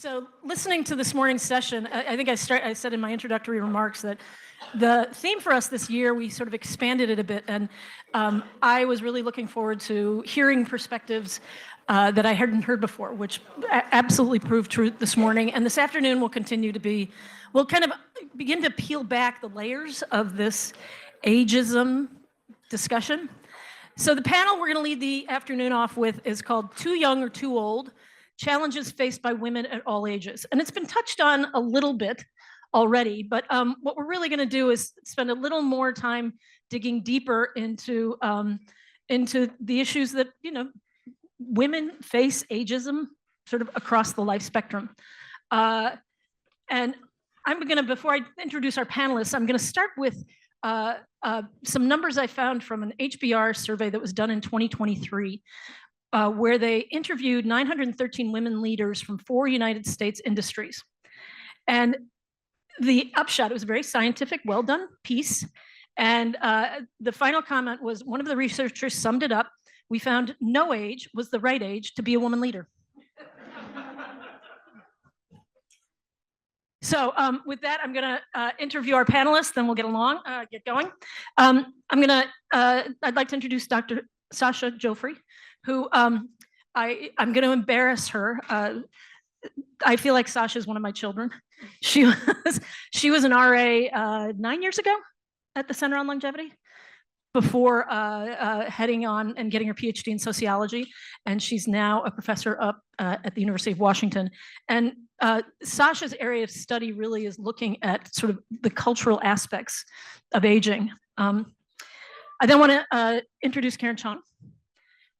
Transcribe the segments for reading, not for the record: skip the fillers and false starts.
So listening to this morning's session, I think I said in my introductory remarks that the theme for us this year, we sort of expanded it a bit, and I was really looking forward to hearing perspectives that I hadn't heard before, which absolutely proved true this morning. And this afternoon will continue to be, we'll kind of begin to peel back the layers of this ageism discussion. So the panel we're going to lead the afternoon off with is called Too Young or Too Old: Challenges Faced by Women at All Ages. And it's been touched on a little bit already, but what we're really going to do is spend a little more time digging deeper into the issues that, women face ageism sort of across the life spectrum. And I'm going to, before I introduce our panelists, I'm going to start with some numbers I found from an HBR survey that was done in 2023, where they interviewed 913 women leaders from 4 United States industries. And the upshot, it was a very scientific, well done piece. And the final comment was, one of the researchers summed it up: we found no age was the right age to be a woman leader. So with that, I'm going to interview our panelists, then we'll get going. I'd like to introduce Dr. Sasha Johfre, who I'm going to embarrass her. I feel like Sasha is one of my children. She was an RA 9 years ago at the Center on Longevity, before heading on and getting her PhD in sociology, and she's now a professor up at the University of Washington. And Sasha's area of study really is looking at sort of the cultural aspects of aging. I then want to introduce Karen Chong,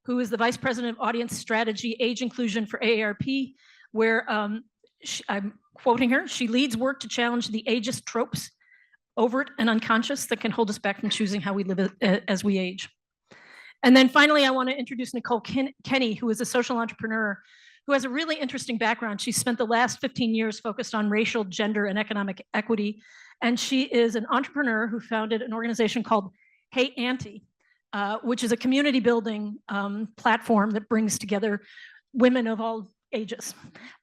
who is the Vice President of Audience Strategy, Age Inclusion for AARP, where I'm quoting her, she leads work to challenge the ageist tropes, overt and unconscious, that can hold us back from choosing how we live as we age. And then finally, I want to introduce Nicole Kenney, who is a social entrepreneur who has a really interesting background. She spent the last 15 years focused on racial, gender, and economic equity. And she is an entrepreneur who founded an organization called Hey Auntie, which is a community building platform that brings together women of all ages.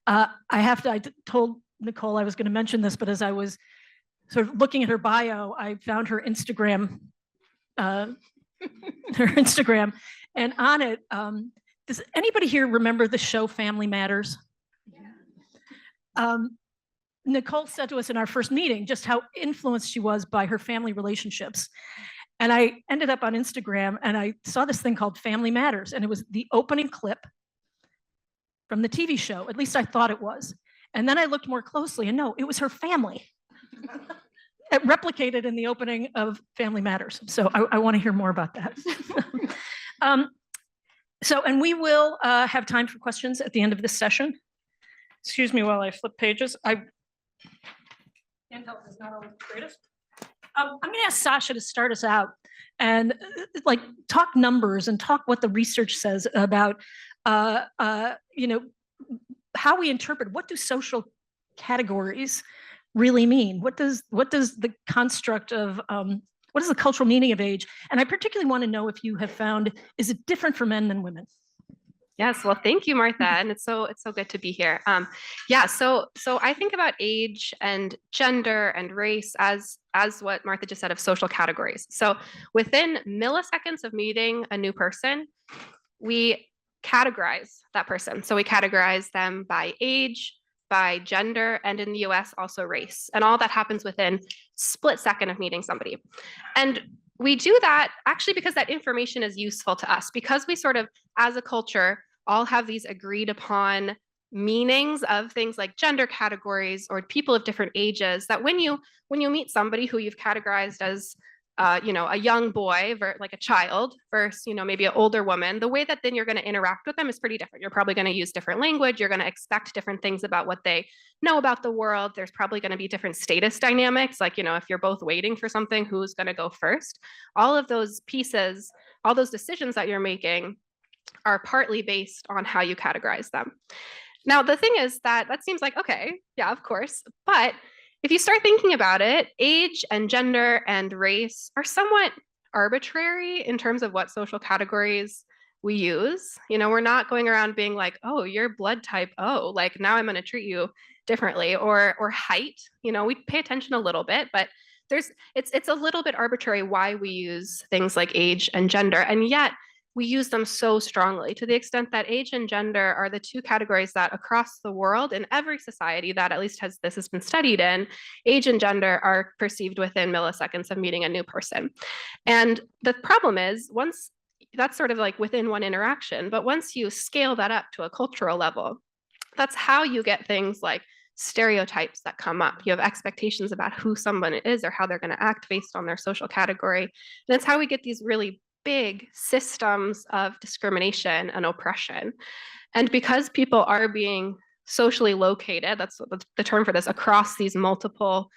I told Nicole I was going to mention this, but as I was sort of looking at her bio, I found her Instagram, and on it, does anybody here remember the show Family Matters? Nicole said to us in our first meeting just how influenced she was by her family relationships. And I ended up on Instagram and I saw this thing called Family Matters, and it was the opening clip from the TV show. At least I thought it was. And then I looked more closely, and no, it was her family. It replicated in the opening of Family Matters. So I want to hear more about that. And we will have time for questions at the end of this session. Excuse me while I flip pages. Handheld is not always the greatest. I'm going to ask Sasha to start us out and talk numbers and talk what the research says about how we interpret, what do social categories really mean? What does the construct of what is the cultural meaning of age? And I particularly want to know if you have found, is it different for men than women? Yes, well, thank you, Martha, and it's so good to be here. So I think about age and gender and race as what Martha just said, of social categories. So within milliseconds of meeting a new person, we categorize that person. So we categorize them by age, by gender, and in the US also race. And all that happens within split second of meeting somebody. And we do that actually because that information is useful to us, because we sort of, as a culture, all have these agreed upon meanings of things like gender categories or people of different ages, that when you meet somebody who you've categorized as a young boy, like a child, versus, maybe an older woman, the way that then you're going to interact with them is pretty different. You're probably going to use different language. You're going to expect different things about what they know about the world. There's probably going to be different status dynamics. Like, if you're both waiting for something, who's going to go first? All of those pieces, all those decisions that you're making are partly based on how you categorize them. Now, the thing is that seems like, okay, yeah, of course. But if you start thinking about it, age and gender and race are somewhat arbitrary in terms of what social categories we use. We're not going around being like, oh, you're blood type O, like now I'm going to treat you differently, or height. We pay attention a little bit, but it's a little bit arbitrary why we use things like age and gender, and yet we use them so strongly, to the extent that age and gender are the two categories that across the world, in every society that at least this has been studied in, age and gender are perceived within milliseconds of meeting a new person. And the problem is, once that's sort of like within one interaction, but once you scale that up to a cultural level, that's how you get things like stereotypes that come up. You have expectations about who someone is or how they're going to act based on their social category. And it's how we get these really big systems of discrimination and oppression. And because people are being socially located, that's the term for this, across these multiple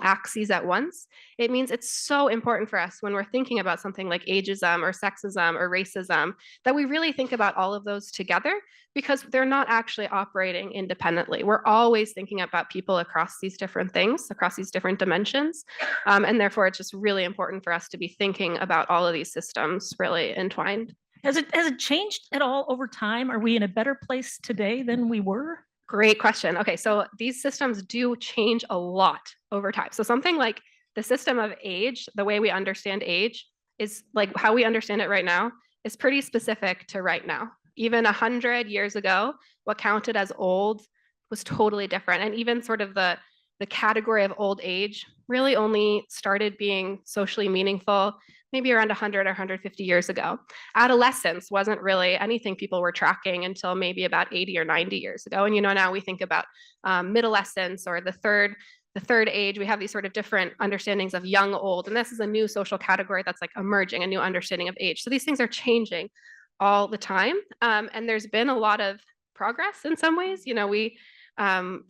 axes at once, it means it's so important for us when we're thinking about something like ageism or sexism or racism, that we really think about all of those together, because they're not actually operating independently. We're always thinking about people across these different things, across these different dimensions. And therefore, it's just really important for us to be thinking about all of these systems really entwined. Has it changed at all over time? Are we in a better place today than we were? Great question. Okay, so these systems do change a lot over time. So something like the system of age, the way we understand age, is like how we understand it right now, is pretty specific to right now. Even 100 years ago, what counted as old was totally different. And even sort of the category of old age really only started being socially meaningful maybe around 100 or 150 years ago. Adolescence wasn't really anything people were tracking until maybe about 80 or 90 years ago. And now we think about middlescence or the third age. We have these sort of different understandings of young, old, and this is a new social category that's like emerging, a new understanding of age. So these things are changing all the time, and there's been a lot of progress in some ways.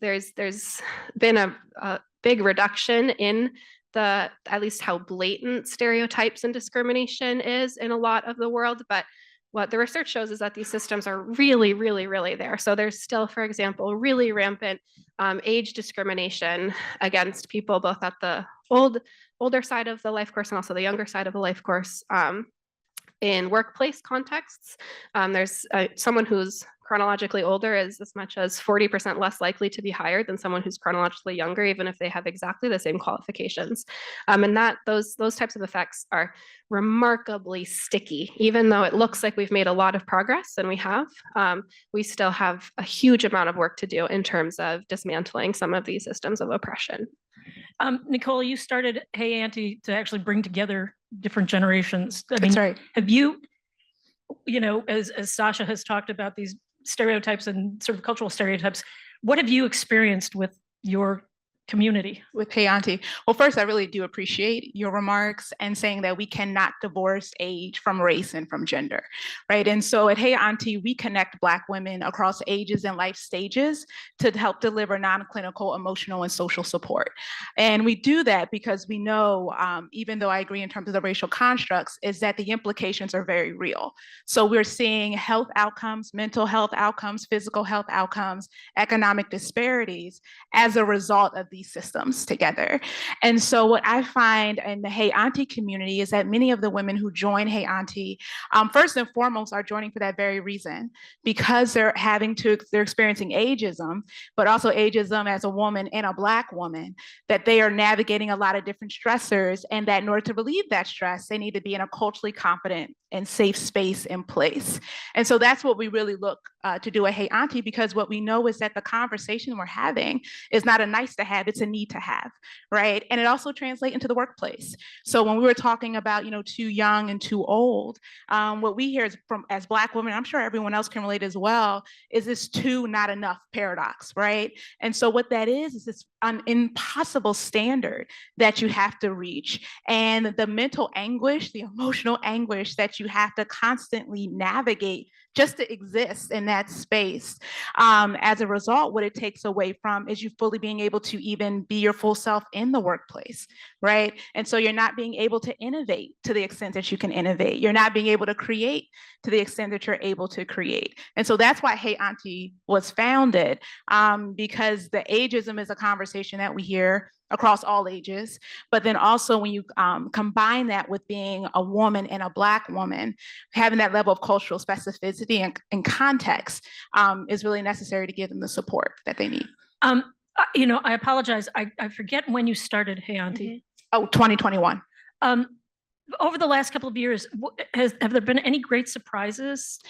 There's been a big reduction in at least how blatant stereotypes and discrimination is in a lot of the world. But what the research shows is that these systems are really, really, really there. So there's still, for example, really rampant age discrimination against people both at the older side of the life course and also the younger side of the life course. In workplace contexts, there's someone who's chronologically older is as much as 40% less likely to be hired than someone who's chronologically younger, even if they have exactly the same qualifications. And those types of effects are remarkably sticky. Even though it looks like we've made a lot of progress, and we still have a huge amount of work to do in terms of dismantling some of these systems of oppression. Nicole, you started Hey Auntie to actually bring together different generations. That's right. Have you, as Sasha has talked about these stereotypes and sort of cultural stereotypes, what have you experienced with your community? With Hey Auntie? Well, first, I really do appreciate your remarks and saying that we cannot divorce age from race and from gender, right? And so at Hey Auntie, we connect Black women across ages and life stages to help deliver non-clinical emotional and social support. And we do that because we know, even though I agree in terms of the racial constructs, is that the implications are very real. So we're seeing health outcomes, mental health outcomes, physical health outcomes, economic disparities as a result of these systems together. And so what I find in the Hey Auntie community is that many of the women who join Hey Auntie, first and foremost, are joining for that very reason, because they're experiencing ageism, but also ageism as a woman and a Black woman, that they are navigating a lot of different stressors, and that in order to relieve that stress, they need to be in a culturally competent and safe space in place. And so that's what we really look to do at Hey Auntie, because what we know is that the conversation we're having is not a nice to have, it's a need to have, right? And it also translates into the workplace. So when we were talking about, too young and too old, what we hear is as Black women, I'm sure everyone else can relate as well, is this too not enough paradox, right? And so what that is this an impossible standard that you have to reach. And the mental anguish, the emotional anguish that you have to constantly navigate just to exist in that space. As a result, what it takes away from is you fully being able to even be your full self in the workplace, right? And so you're not being able to innovate to the extent that you can innovate. You're not being able to create to the extent that you're able to create. And so that's why Hey Auntie was founded, because the ageism is a conversation that we hear across all ages. But then also when you combine that with being a woman and a Black woman, having that level of cultural specificity and context is really necessary to give them the support that they need. You know, I apologize. I forget when you started Hey Auntie. Oh, 2021. Over the last couple of years, have there been any great surprises?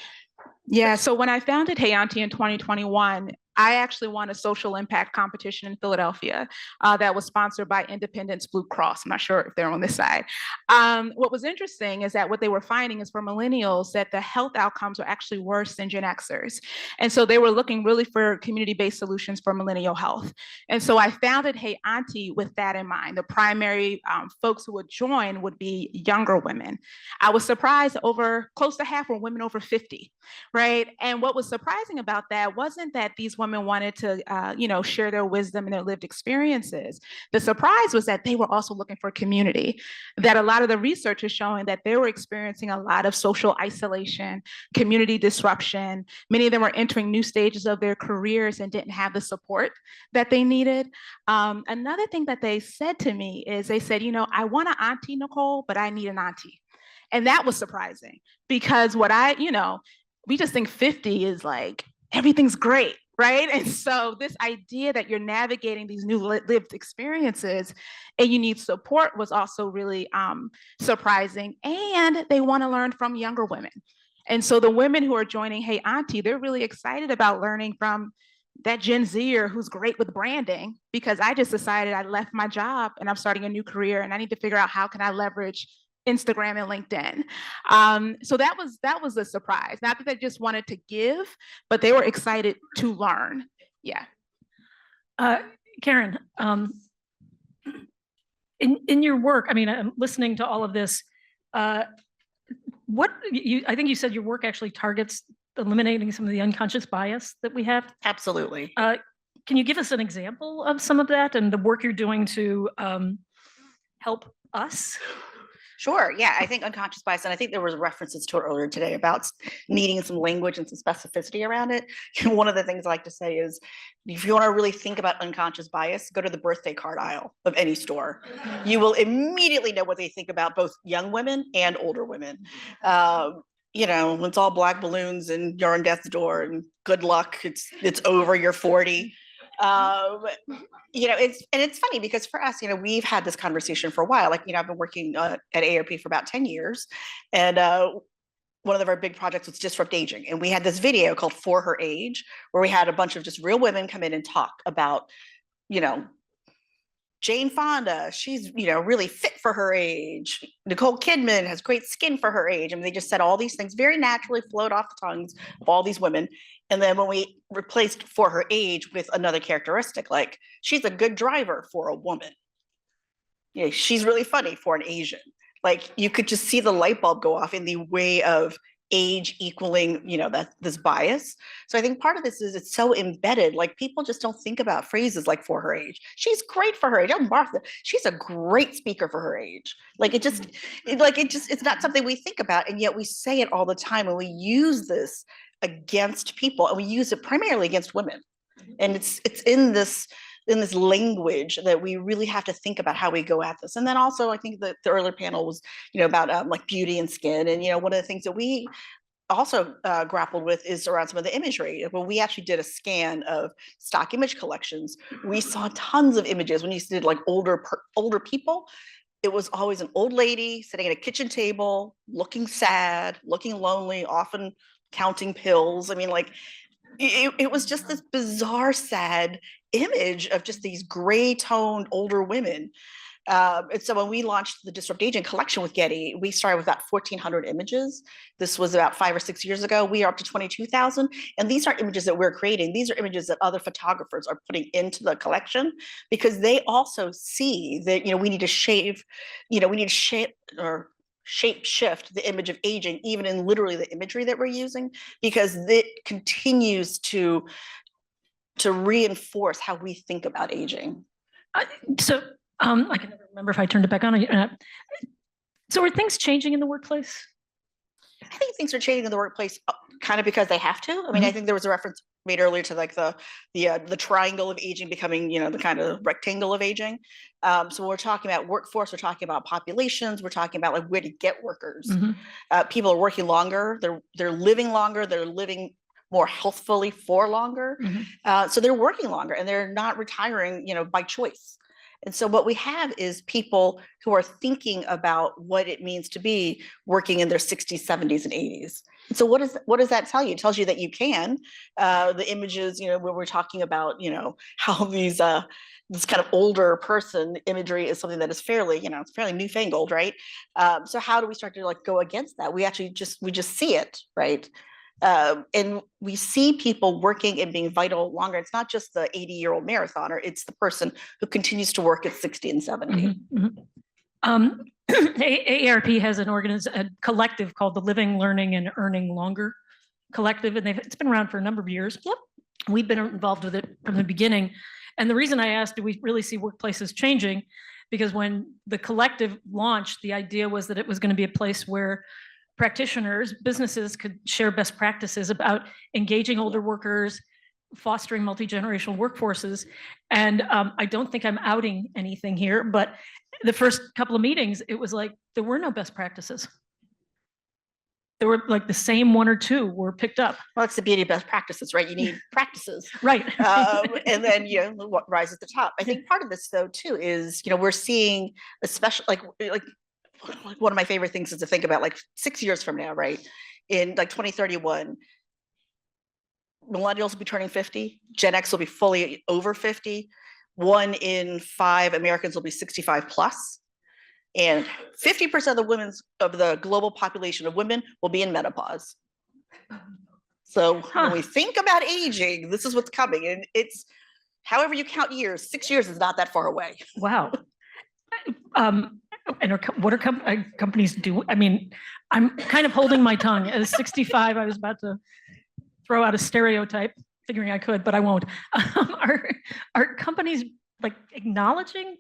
Yeah, so when I founded Hey Auntie in 2021, I actually won a social impact competition in Philadelphia that was sponsored by Independence Blue Cross. I'm not sure if they're on this side. What was interesting is that what they were finding is for millennials that the health outcomes were actually worse than Gen Xers. And so they were looking really for community-based solutions for millennial health. And so I founded Hey Auntie with that in mind. The primary folks who would join would be younger women. I was surprised over close to half were women over 50, right? And what was surprising about that wasn't that these women wanted to, share their wisdom and their lived experiences. The surprise was that they were also looking for community, that a lot of the research is showing that they were experiencing a lot of social isolation, community disruption. Many of them were entering new stages of their careers and didn't have the support that they needed. Another thing that they said to me is they said, I want an auntie, Nicole, but I need an auntie. And that was surprising because we just think 50 is like, everything's great, right? And so this idea that you're navigating these new lived experiences and you need support was also really surprising. And they want to learn from younger women. And so the women who are joining Hey Auntie, they're really excited about learning from that Gen Zer who's great with branding, because I just decided I left my job and I'm starting a new career and I need to figure out how can I leverage Instagram and LinkedIn. So that was a surprise. Not that they just wanted to give, but they were excited to learn. Yeah. Karen, in your work, I mean, I'm listening to all of this. I think you said your work actually targets eliminating some of the unconscious bias that we have. Absolutely. Can you give us an example of some of that and the work you're doing to help us? Sure. Yeah, I think unconscious bias, and I think there was references to it earlier today about needing some language and some specificity around it. One of the things I like to say is, if you want to really think about unconscious bias, go to the birthday card aisle of any store. You will immediately know what they think about both young women and older women. It's all black balloons and you're on death's door and good luck. It's over. You're 40. It's funny because for us, we've had this conversation for a while. I've been working at AARP for about 10 years. And one of our big projects was Disrupt Aging. And we had this video called For Her Age, where we had a bunch of just real women come in and talk about, Jane Fonda, she's, really fit for her age. Nicole Kidman has great skin for her age. I mean, they just said all these things very naturally flowed off the tongues of all these women. And then when we replaced For Her Age with another characteristic, like she's a good driver for a woman. Yeah, she's really funny for an Asian. Like you could just see the light bulb go off in the way of age equaling, this bias. So I think part of this is it's so embedded, like people just don't think about phrases like for her age. She's great for her age. Oh, Martha, she's a great speaker for her age. It's not something we think about. And yet we say it all the time. And we use this against people and we use it primarily against women. And it's in this language that we really have to think about how we go at this. And then also I think that the earlier panel was, about like beauty and skin. And, one of the things that we also grappled with is around some of the imagery. When we actually did a scan of stock image collections, we saw tons of images. When you did like older people, it was always an old lady sitting at a kitchen table, looking sad, looking lonely, often counting pills. I mean, it was just this bizarre, sad image of just these gray toned older women. And so when we launched the Disrupt Aging collection with Getty, we started with about 1,400 images. This was about 5 or 6 years ago. We are up to 22,000. And these are images that we're creating. These are images that other photographers are putting into the collection because they also see that, we need to shave or shape shift the image of aging, even in literally the imagery that we're using, because it continues to reinforce how we think about aging. So I can never remember if I turned it back on. So are things changing in the workplace? I think things are changing in the workplace kind of because they have to. I mean, I think there was a reference made earlier to like the triangle of aging becoming, the kind of rectangle of aging. So when we're talking about workforce, we're talking about populations, we're talking about like where to get workers. People are working longer, they're living longer, they're living more healthfully for longer. So they're working longer and they're not retiring, by choice. And so what we have is people who are thinking about what it means to be working in their 60s, 70s, and 80s. And so what does that tell you? It tells you that you can. The images, where we're talking about, how these this kind of older person imagery is something that is fairly, it's fairly newfangled, right? So how do we start to like go against that? We actually just see it, right? And we see people working and being vital longer. It's not just the 80-year-old marathoner, it's the person who continues to work at 60 and 70. AARP has a collective called the Living, Learning, and Earning Longer Collective, and it's been around for a number of years. Yep. We've been involved with it from the beginning. And the reason I asked, do we really see workplaces changing? Because when the collective launched, the idea was that it was going to be a place where practitioners, businesses could share best practices about engaging older workers, fostering multi-generational workforces. And I don't think I'm outing anything here, but the first couple of meetings, it was like, there were no best practices. There were like the same one or two were picked up. Well, that's the beauty of best practices, right? You need practices. Right. And then, what rises at the top. I think part of this though, too, is, we're seeing, especially like one of my favorite things is to think about like 6 years from now, right? In like 2031, millennials will be turning 50, Gen X will be fully over 50, 1 in 5 Americans will be 65 plus, and 50% of the global population of women will be in menopause. So when we think about aging, this is what's coming, and it's however you count years. 6 years is not that far away. Wow. And what are companies do? I mean, I'm kind of holding my tongue. At 65, I was about to throw out a stereotype, figuring I could, but I won't. Are companies like acknowledging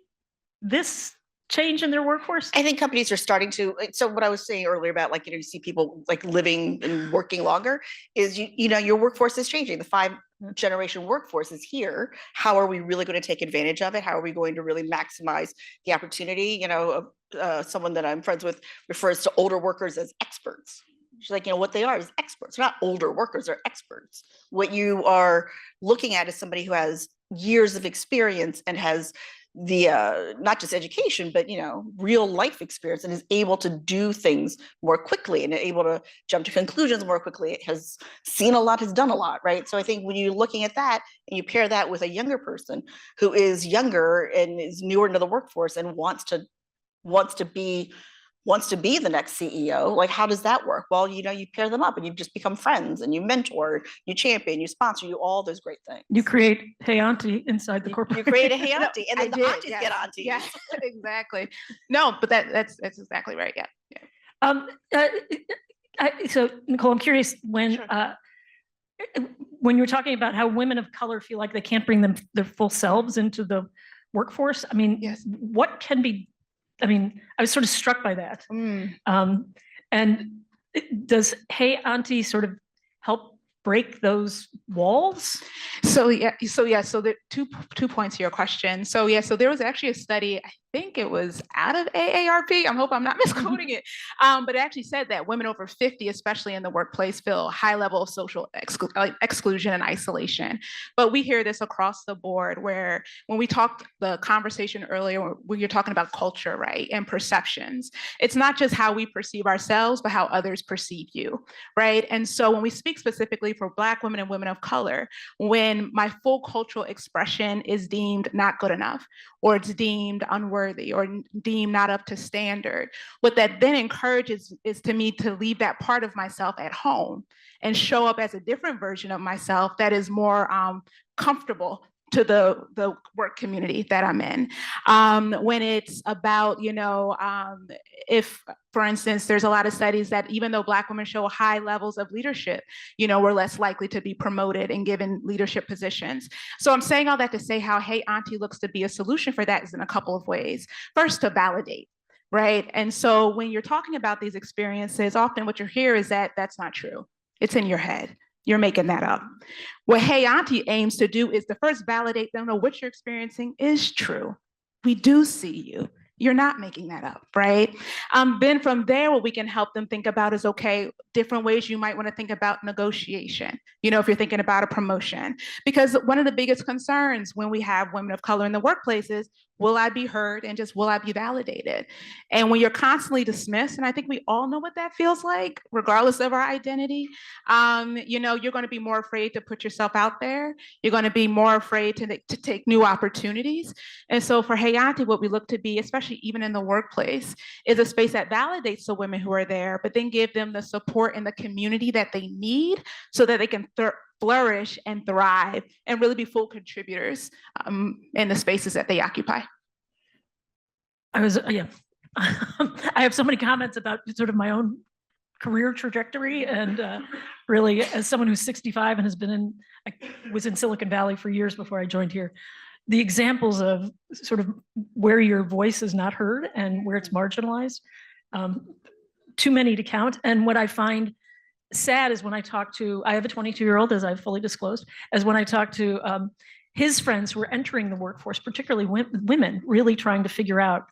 this change in their workforce? I think companies are starting to. So what I was saying earlier about like, you see people like living and working longer is, your workforce is changing. The 5-generation workforce is here. How are we really going to take advantage of it? How are we going to really maximize the opportunity? Someone that I'm friends with refers to older workers as experts. She's like, what they are is experts. They're not older workers, they're experts. What you are looking at is somebody who has years of experience and has the not just education, but real life experience, and is able to do things more quickly and able to jump to conclusions more quickly. It has seen a lot, has done a lot, right? So I think when you're looking at that and you pair that with a younger person who is younger and is newer into the workforce and wants to be the next CEO, like how does that work? Well, you pair them up and you just become friends and you mentor, you champion, you sponsor, you all those great things. You create Hey Auntie inside the corporate. You create a Hey Auntie, and then the aunties get Aunties. Yeah, exactly. No, but that's exactly right. Yeah. So Nicole, I'm curious when you're talking about how women of color feel like they can't bring their full selves into the workforce. I mean, yes. What can be? I mean, I was sort of struck by that. And does Hey Auntie sort of help break those walls? So the two points to your question. So there was actually a study, I think it was out of AARP. I hope I'm not misquoting it. But it actually said that women over 50, especially in the workplace, feel high level of social exclusion and isolation. But we hear this across the board, where when we talked the conversation earlier, when you're talking about culture, right, and perceptions, it's not just how we perceive ourselves, but how others perceive you, right? And so when we speak specifically for Black women and women of color, when my full cultural expression is deemed not good enough, or it's deemed unworthy, or deemed not up to standard, what that then encourages is to me to leave that part of myself at home and show up as a different version of myself that is more comfortable to the work community that I'm in. When it's about, if, for instance, there's a lot of studies that even though Black women show high levels of leadership, we're less likely to be promoted and given leadership positions. So I'm saying all that to say how Hey Auntie looks to be a solution for that is in a couple of ways. First, to validate. Right. And so when you're talking about these experiences, often what you hear is that that's not true. It's in your head. You're making that up. What Hey Auntie aims to do is to first validate them, know what you're experiencing is true. We do see you. You're not making that up, right? Then from there, what we can help them think about is, okay, different ways you might want to think about negotiation, if you're thinking about a promotion. Because one of the biggest concerns when we have women of color in the workplace is, will I be heard and just will I be validated? And when you're constantly dismissed, and I think we all know what that feels like, regardless of our identity, you're going to be more afraid to put yourself out there. You're going to be more afraid to take new opportunities. And so for Hey Auntie, what we look to be, especially even in the workplace, is a space that validates the women who are there, but then give them the support and the community that they need so that they can flourish and thrive and really be full contributors in the spaces that they occupy. I have so many comments about sort of my own career trajectory, and really, as someone who's 65 and was in Silicon Valley for years before I joined here, the examples of sort of where your voice is not heard and where it's marginalized, too many to count. And what I find sad is when I have a 22-year-old, as I've fully disclosed, when I talk to his friends who are entering the workforce, particularly women, really trying to figure out,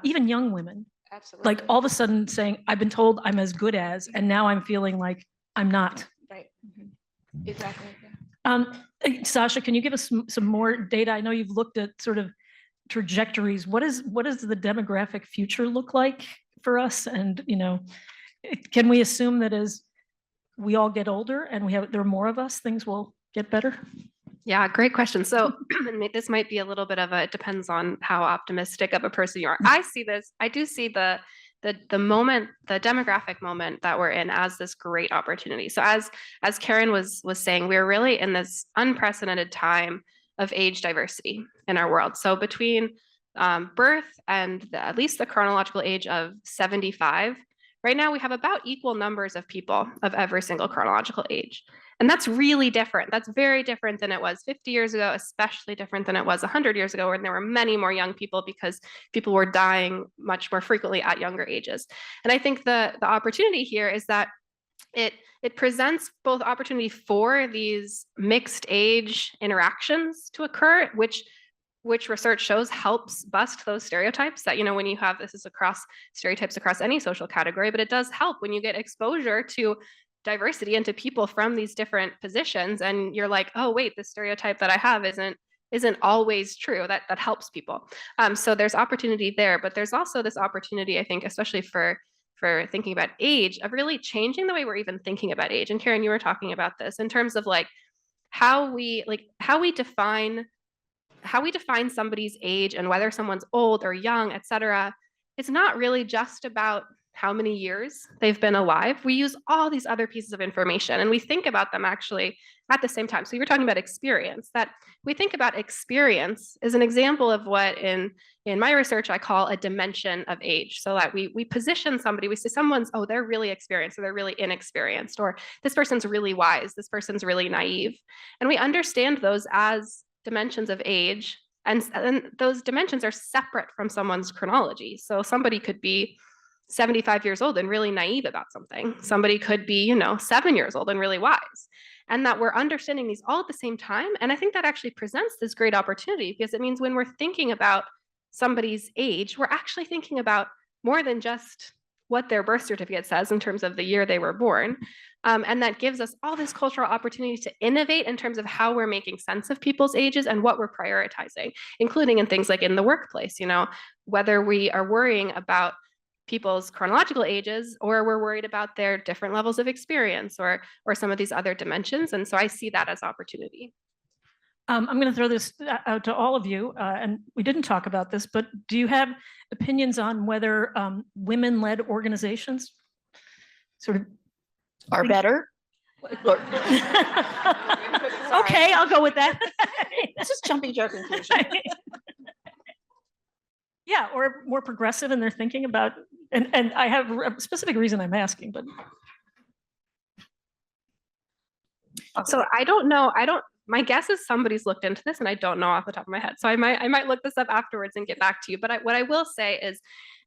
even young women, Absolutely. like all of a sudden saying, I've been told I'm as good as, and now I'm feeling like I'm not. Right. Exactly. Sasha, can you give us some more data? I know you've looked at sort of trajectories. What does the demographic future look like for us? And, can we assume that as we all get older and there are more of us, things will get better? Yeah, great question. So this might be a little bit of it depends on how optimistic of a person you are. I do see the moment, the demographic moment that we're in as this great opportunity. So as Karen was saying, we're really in this unprecedented time of age diversity in our world. So between birth and at least the chronological age of 75, right now we have about equal numbers of people of every single chronological age. And that's really different. That's very different than it was 50 years ago, especially different than it was 100 years ago, when there were many more young people because people were dying much more frequently at younger ages. And I think the opportunity here is that it presents both opportunity for these mixed age interactions to occur, which research shows helps bust those stereotypes that, when you have this is across stereotypes across any social category, but it does help when you get exposure to diversity and to people from these different positions, and you're like, oh wait, the stereotype that I have isn't always true. That helps people. So there's opportunity there, but there's also this opportunity, I think, especially for thinking about age, of really changing the way we're even thinking about age. And Karen, you were talking about this in terms of how we define somebody's age and whether someone's old or young, et cetera. It's not really just about how many years they've been alive. We use all these other pieces of information and we think about them actually at the same time. So you were talking about experience, that we think about experience as an example of what in my research I call a dimension of age. So that we position somebody, we say someone's, oh, they're really experienced or they're really inexperienced, or this person's really wise, this person's really naive. And we understand those as dimensions of age, and those dimensions are separate from someone's chronology. So somebody could be 75 years old and really naive about something. Somebody could be, 7 years old and really wise. And that we're understanding these all at the same time. And I think that actually presents this great opportunity, because it means when we're thinking about somebody's age, we're actually thinking about more than just what their birth certificate says in terms of the year they were born. And that gives us all this cultural opportunity to innovate in terms of how we're making sense of people's ages and what we're prioritizing, including in things like in the workplace, whether we are worrying about people's chronological ages or we're worried about their different levels of experience or some of these other dimensions. And so I see that as opportunity. I'm going to throw this out to all of you, and we didn't talk about this, but do you have opinions on whether women-led organizations sort of are better? Okay, I'll go with that. This is jumping to a conclusion. Yeah, or more progressive in their thinking about, and I have a specific reason I'm asking, but So I don't know. My guess is somebody's looked into this and I don't know off the top of my head. So I might look this up afterwards and get back to you. But what I will say is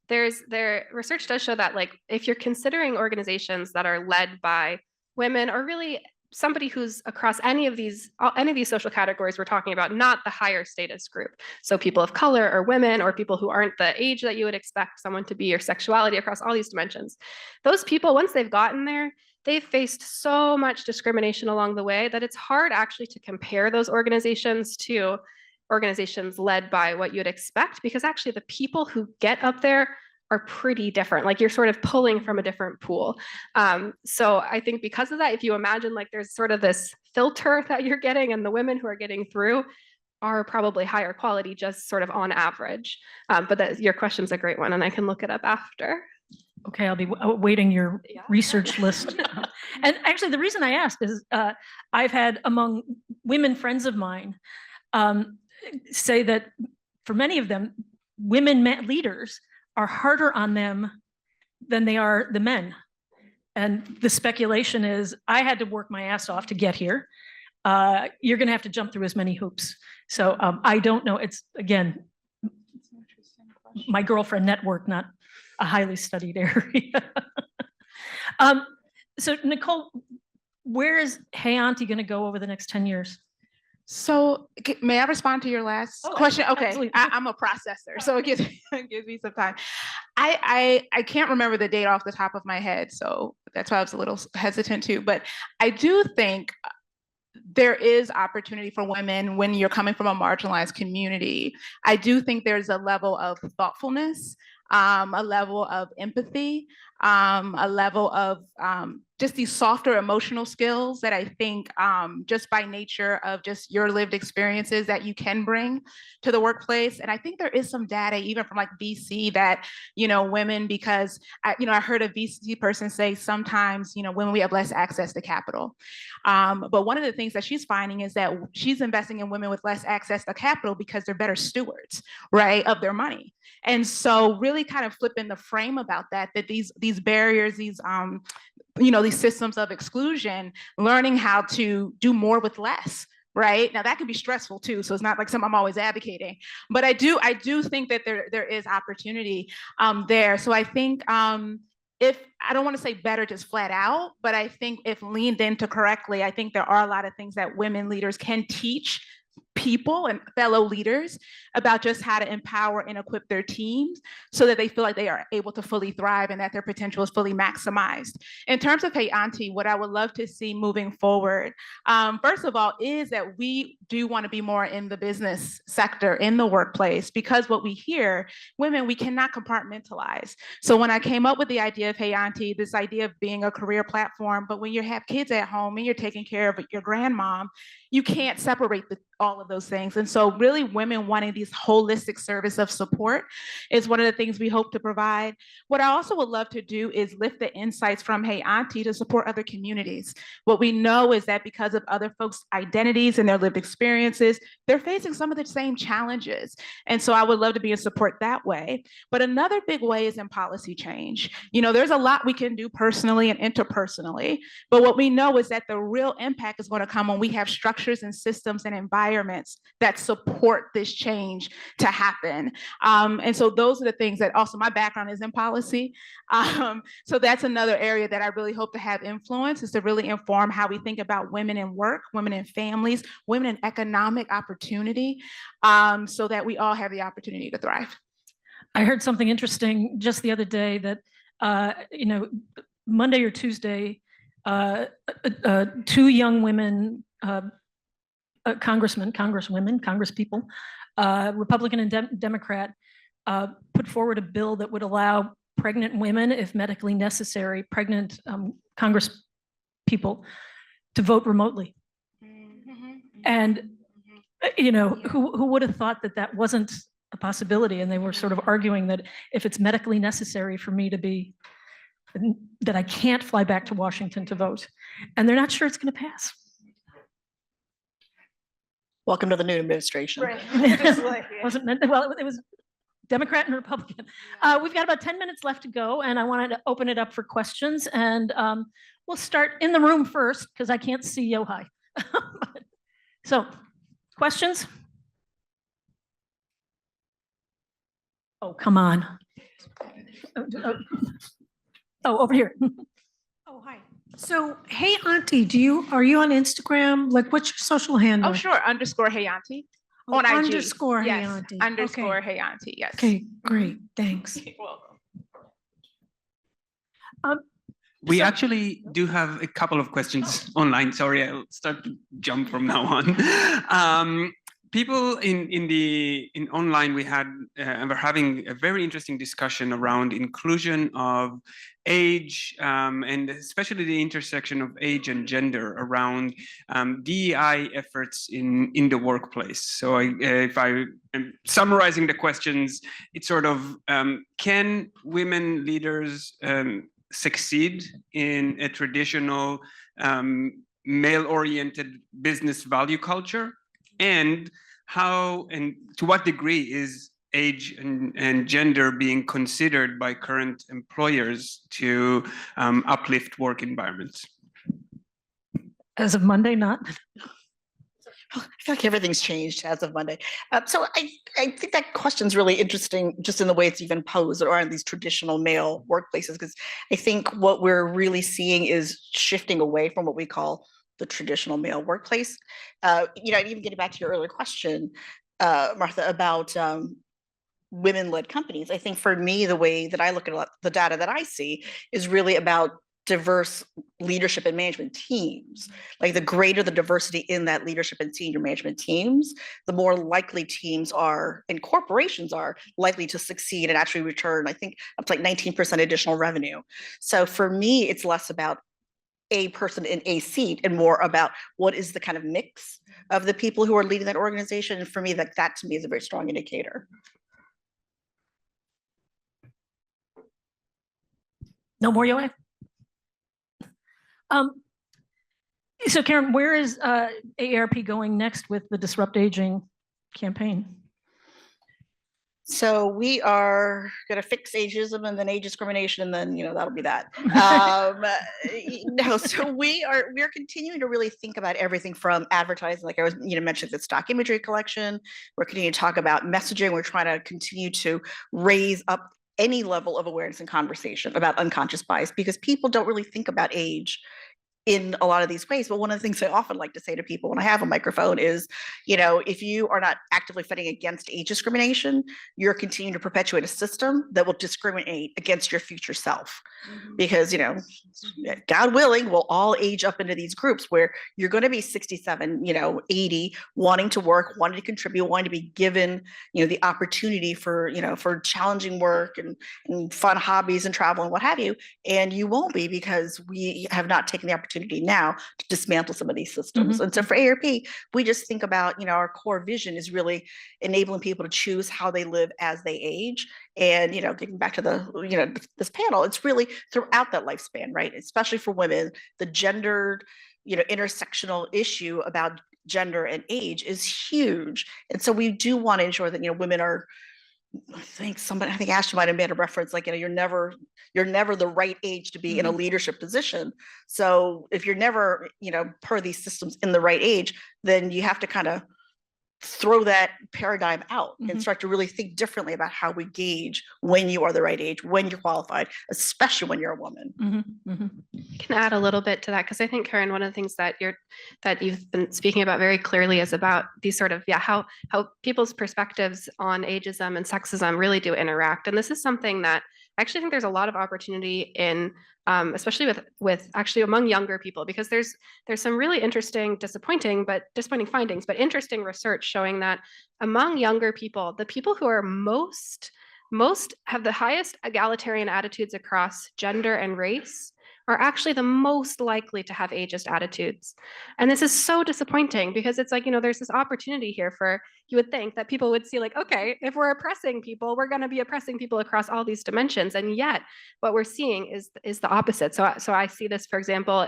their research does show that, like, if you're considering organizations that are led by women, or really somebody who's across any of these social categories we're talking about, not the higher status group, so people of color or women or people who aren't the age that you would expect someone to be, or sexuality, across all these dimensions, those people, once they've gotten there, they've faced so much discrimination along the way that it's hard actually to compare those organizations to organizations led by what you'd expect, because actually the people who get up there are pretty different. Like, you're sort of pulling from a different pool. So I think because of that, if you imagine like there's sort of this filter that you're getting, and the women who are getting through are probably higher quality, just sort of on average. But your question's a great one, and I can look it up after. okay, I'll be awaiting your research list. And actually, the reason I asked is I've had among women friends of mine say that for many of them, women leaders are harder on them than they are the men. And the speculation is, I had to work my ass off to get here. You're going to have to jump through as many hoops. So I don't know. It's, again, my girlfriend network, not a highly studied area. So Nicole, where is Hey Auntie going to go over the next 10 years? So may I respond to your last question? Okay, absolutely. I'm a processor, so it gives me some time. I can't remember the date off the top of my head, so that's why I was a little hesitant too. But I do think there is opportunity for women when you're coming from a marginalized community. I do think there's a level of thoughtfulness, a level of empathy, a level of just these softer emotional skills that I think just by nature of just your lived experiences that you can bring to the workplace. And I think there is some data even from like VC that, women, because I heard a VC person say sometimes, women, we have less access to capital. But one of the things that she's finding is that she's investing in women with less access to capital because they're better stewards, right, of their money. And so really kind of flipping the frame about that these barriers, these systems of exclusion, learning how to do more with less. Right now, that can be stressful too. So it's not like something I'm always advocating, but I do think that there is opportunity there. So I think if I don't want to say better just flat out, but I think if leaned into correctly, I think there are a lot of things that women leaders can teach people and fellow leaders about just how to empower and equip their teams so that they feel like they are able to fully thrive and that their potential is fully maximized. In terms of Hey Auntie, what I would love to see moving forward, first of all, is that we do want to be more in the business sector, in the workplace, because what we hear, women, we cannot compartmentalize. So when I came up with the idea of Hey Auntie, this idea of being a career platform, but when you have kids at home and you're taking care of your grandmom, you can't separate all of those things. And so really women wanting these holistic service of support is one of the things we hope to provide. What I also would love to do is lift the insights from Hey Auntie to support other communities. What we know is that because of other folks' identities and their lived experiences, they're facing some of the same challenges. And so I would love to be in support that way. But another big way is in policy change. There's a lot we can do personally and interpersonally, but what we know is that the real impact is going to come when we have structures and systems and environments that support this change to happen. And so those are the things that also my background is in policy. So that's another area that I really hope to have influence, is to really inform how we think about women in work, women in families, women in economic opportunity, so that we all have the opportunity to thrive. I heard something interesting just the other day that, Monday or Tuesday, two young women, congresswomen, congresspeople, Republican and Democrat, put forward a bill that would allow pregnant women, if medically necessary, pregnant Congress people, to vote remotely. And who would have thought that wasn't a possibility? And they were sort of arguing that if it's medically necessary for me to be, that I can't fly back to Washington to vote, and they're not sure it's going to pass. Welcome to the new administration. Wasn't meant, well, it was Democrat and Republican. We've got about 10 minutes left to go, and I wanted to open it up for questions. And we'll start in the room first, because I can't see Yohai. So, questions? Oh, come on. Oh, over here. Oh, hi. So, hey, Auntie, are you on Instagram? Like, what's your social handle? Oh, sure. _ Hey Auntie. Oh, On IG. underscore Hey Yes. Auntie. Underscore Okay. Hey Auntie. Yes. Okay, great. Thanks. You're welcome. We So- actually do have a couple of questions online. Sorry, I'll start to jump from now on. People in online, we're having a very interesting discussion around inclusion of age, and especially the intersection of age and gender around DEI efforts in the workplace. So if I am summarizing the questions, it's sort of, can women leaders succeed in a traditional male-oriented business value culture? And how and to what degree is age and gender being considered by current employers to uplift work environments? As of Monday, not. I feel like everything's changed as of Monday. So I think that question's really interesting just in the way it's even posed, or in these traditional male workplaces, because I think what we're really seeing is shifting away from what we call the traditional male workplace. Even getting back to your earlier question, Martha, about women-led companies. I think for me, the way that I look at the data that I see is really about diverse leadership and management teams. Like, the greater the diversity in that leadership and senior management teams, the more likely teams are and corporations are likely to succeed and actually return, I think, up to like 19% additional revenue. So for me, it's less about a person in a seat and more about what is the kind of mix of the people who are leading that organization. And for me, that to me is a very strong indicator. No more Yohai? So Karen, where is AARP going next with the Disrupt Aging campaign? So we are going to fix ageism and then age discrimination, and then that'll be that. So we're continuing to really think about everything from advertising, like I was mentioned, the stock imagery collection. We're continuing to talk about messaging. We're trying to continue to raise up any level of awareness and conversation about unconscious bias, because people don't really think about age in a lot of these ways. But one of the things I often like to say to people when I have a microphone is, if you are not actively fighting against age discrimination, you're continuing to perpetuate a system that will discriminate against your future self. Because, God willing, we'll all age up into these groups where you're going to be 67, 80, wanting to work, wanting to contribute, wanting to be given, the opportunity for, for challenging work and fun hobbies and travel and what have you. And you won't be, because we have not taken the opportunity now to dismantle some of these systems. And so for AARP, we just think about, our core vision is really enabling people to choose how they live as they age. And, getting back to this panel, it's really throughout that lifespan, right? Especially for women, the gendered, intersectional issue about gender and age is huge. And so we do want to ensure that, women are, I think Ashley might have made a reference, like, you're never the right age to be in a leadership position. So if you're never, per these systems in the right age, then you have to kind of throw that paradigm out and start to really think differently about how we gauge when you are the right age, when you're qualified, especially when you're a woman. I can add a little bit to that, because I think, Karen, one of the things that you've been speaking about very clearly is about these sort of, how people's perspectives on ageism and sexism really do interact. And this is something that I actually think there's a lot of opportunity in, especially with actually among younger people, because there's some really interesting, disappointing findings, but interesting research showing that among younger people, the people who are most have the highest egalitarian attitudes across gender and race are actually the most likely to have ageist attitudes. And this is so disappointing, because it's like, there's this opportunity here for, you would think that people would see, like, okay, if we're oppressing people, we're going to be oppressing people across all these dimensions. And yet what we're seeing is the opposite. So I see this, for example,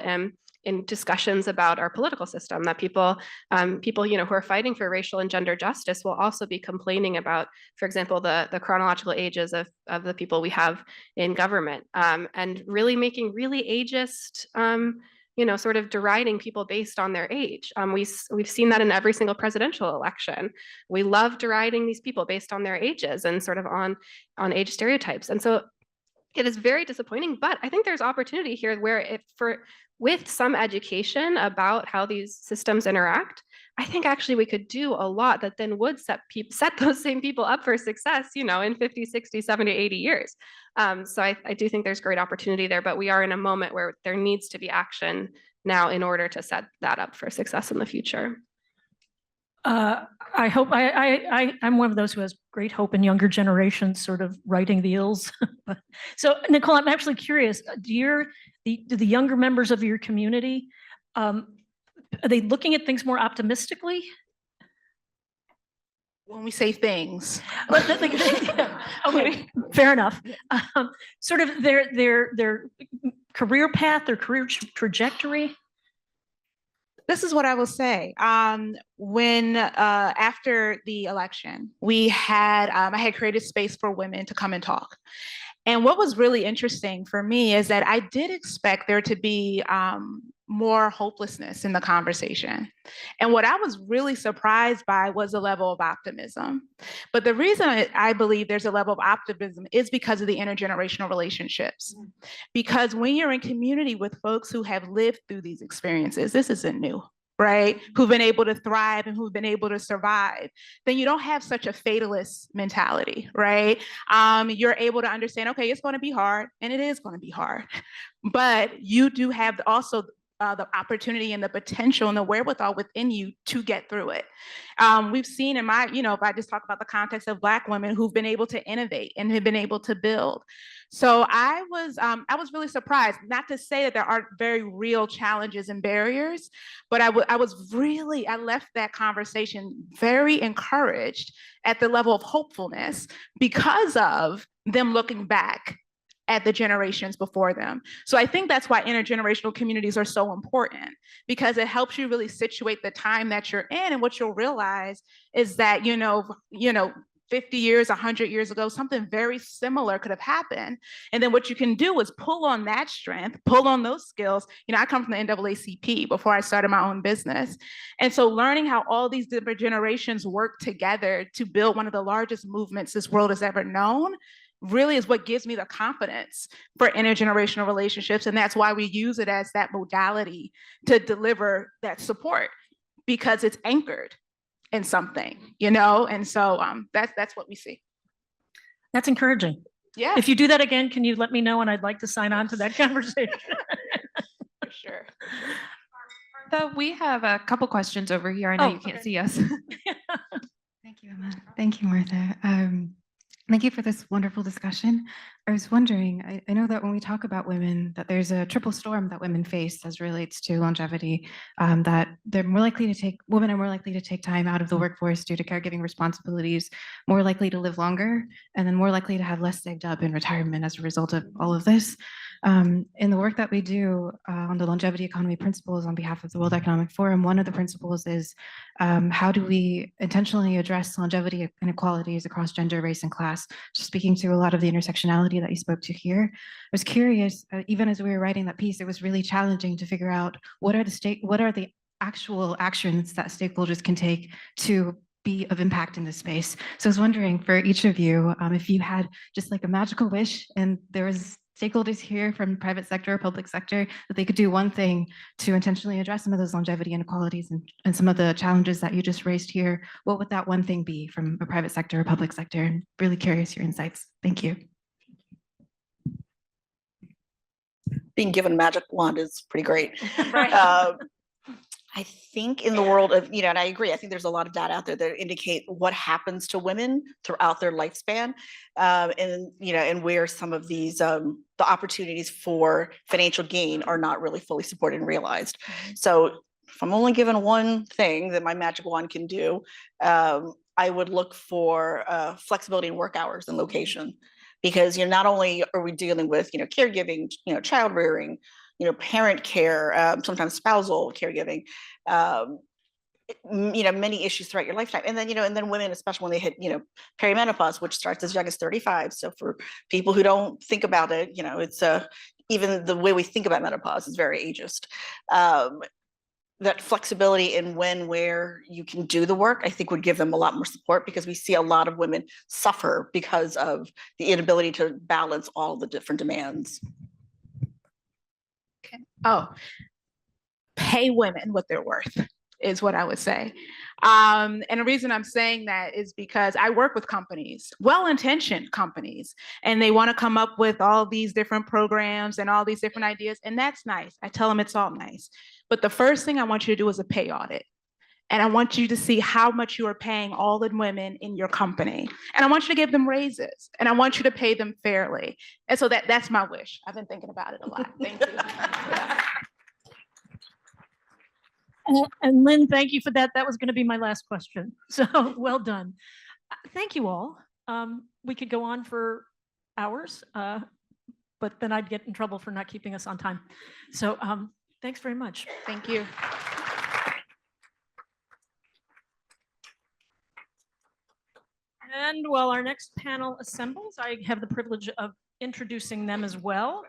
in discussions about our political system, that people, you know, who are fighting for racial and gender justice will also be complaining about, for example, the chronological ages of the people we have in government, and really making really ageist, you know, sort of deriding people based on their age. We've seen that in every single presidential election. We love deriding these people based on their ages and sort of on age stereotypes. And so it is very disappointing, but I think there's opportunity here where with some education about how these systems interact, I think actually we could do a lot that then would set those same people up for success, you know, in 50, 60, 70, 80 years. So I do think there's great opportunity there, but we are in a moment where there needs to be action now in order to set that up for success in the future. I hope I'm one of those who has great hope in younger generations sort of righting the ills. So Nicole, I'm actually curious, do the younger members of your community, are they looking at things more optimistically? When we say things. Okay, fair enough. Sort of their career path, their career trajectory. This is what I will say. When after the election, I had created space for women to come and talk. And what was really interesting for me is that I did expect there to be more hopelessness in the conversation. And what I was really surprised by was the level of optimism. But the reason I believe there's a level of optimism is because of the intergenerational relationships. Because when you're in community with folks who have lived through these experiences, this isn't new, right? Who've been able to thrive and who've been able to survive, then you don't have such a fatalist mentality, right? You're able to understand, okay, it's going to be hard, and it is going to be hard. But you do have also the opportunity and the potential and the wherewithal within you to get through it. We've seen in my, you know, if I just talk about the context of Black women who've been able to innovate and have been able to build. So I was really surprised, not to say that there aren't very real challenges and barriers, but I left that conversation very encouraged at the level of hopefulness because of them looking back at the generations before them. So I think that's why intergenerational communities are so important, because it helps you really situate the time that you're in. And what you'll realize is that, you know, 50 years, 100 years ago, something very similar could have happened. And then what you can do is pull on that strength, pull on those skills. You know, I come from the NAACP before I started my own business. And so learning how all these different generations work together to build one of the largest movements this world has ever known really is what gives me the confidence for intergenerational relationships. And that's why we use it as that modality to deliver that support, because it's anchored in something, you know? And so that's what we see. That's encouraging. Yeah. If you do that again, can you let me know? And I'd like to sign on to that conversation. For sure. So we have a couple questions over here. I know you can't see us. Thank you, Emma. Thank you, Martha. Thank you for this wonderful discussion. I was wondering, I know that when we talk about women, that there's a triple storm that women face as relates to longevity, that women are more likely to take time out of the workforce due to caregiving responsibilities, more likely to live longer, and then more likely to have less saved up in retirement as a result of all of this. In the work that we do on the longevity economy principles on behalf of the World Economic Forum, one of the principles is how do we intentionally address longevity inequalities across gender, race, and class? Just speaking to a lot of the intersectionality that you spoke to here. I was curious, even as we were writing that piece, it was really challenging to figure out what are the actual actions that stakeholders can take to be of impact in this space. So I was wondering for each of you, if you had just like a magical wish and there was stakeholders here from private sector or public sector that they could do one thing to intentionally address some of those longevity inequalities and some of the challenges that you just raised here, what would that one thing be from a private sector or public sector? I'm really curious your insights. Thank you. Being given a magic wand is pretty great. Right. I think in the world of, you know, and I agree, I think there's a lot of data out there that indicate what happens to women throughout their lifespan, and, you know, and where some of these, the opportunities for financial gain are not really fully supported and realized. So if I'm only given one thing that my magic wand can do, I would look for flexibility in work hours and location. Because, you know, not only are we dealing with, you know, caregiving, you know, child rearing, parent care, sometimes spousal caregiving, many issues throughout your lifetime. And then women, especially when they hit, perimenopause, which starts as young as 35. So for people who don't think about it, it's even the way we think about menopause is very ageist. That flexibility in when, where you can do the work, I think would give them a lot more support, because we see a lot of women suffer because of the inability to balance all the different demands. Pay women what they're worth is what I would say. And the reason I'm saying that is because I work with companies, well-intentioned companies, and they want to come up with all these different programs and all these different ideas, and that's nice. I tell them it's all nice. But the first thing I want you to do is a pay audit. And I want you to see how much you are paying all the women in your company. And I want you to give them raises, and I want you to pay them fairly. And so that's my wish. I've been thinking about it a lot. Thank you. And Lynn, thank you for that. That was going to be my last question. So well done. Thank you all. We could go on for hours, but then I'd get in trouble for not keeping us on time. So thanks very much. Thank you. And while our next panel assembles, I have the privilege of introducing them as well.